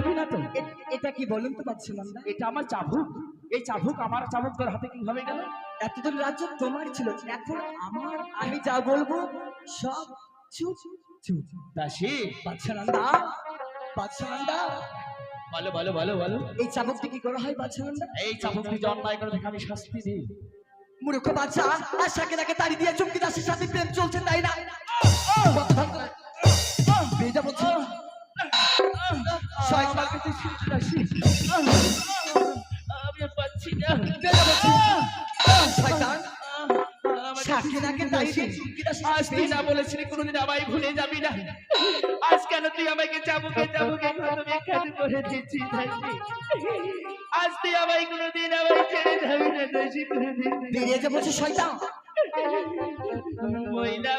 যাবি না তো? এটা কি বলুন তো পাচ্ছি না। এটা আমার চাবুক। এই চাবুক আমার চাবুক তোর হাতে কিভাবে গেল? এতদিন রাজ্য তোমার ছিল, এখন আমার। আমি যা বলবো সব চুপ চুপ। দাসী বাদশানন্দা, বাদশানন্দা, বলো বলো বলো বলো। এই চাবুকটি কি করা হয় বাদশানন্দা? এই চাবুকটি যে অন্যায় করে দেখে আমি শাস্তি দিই। মূর্খ বাদশা, আশাকে তাকে তাড়ি দিয়ে চুমকি দাসের সাথে প্রেম চলছে, তাই না? বেজা বলছি শয়তানকে তুই শুনতে দাসী। আমি আর পাচ্ছি না। বেজা বলছি শয়তান, শাকিনাকে তাড়ি দিয়ে চুমকি দাসের আজ সাথে তুই না বলেছিলি কোনোদিন আমায় ভুলে যাবি না। আজ কেন তুই আমাকে চাবুকে চাবুকে কত বিখ্যাত করে দিচ্ছিস দাসী? আজ তুই আমায় কোনোদিন আমায় ছেড়ে যাবি না দাসী, কোনোদিন। বেরিয়ে যা বলছি শয়তান। মহিলা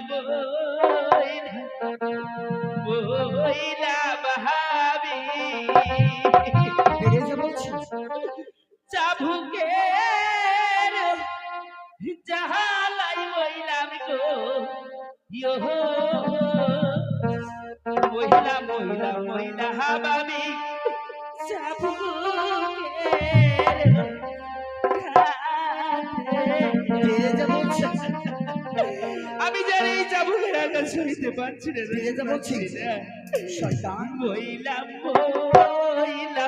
মহিলা ভাবি বেরিয়ে যা বলছি। চাবুকের জাহালাই মহিলাম গো ইয়ো মহিলা মহিলা মহিলা হাবাবি চাবুকের বেরিয়ে যা বলছি। আমি জানি এই চাবুকের আঘাত সইতে পারছি না। বেরিয়ে যা বলছি শয়তান। মহিলা মহিলা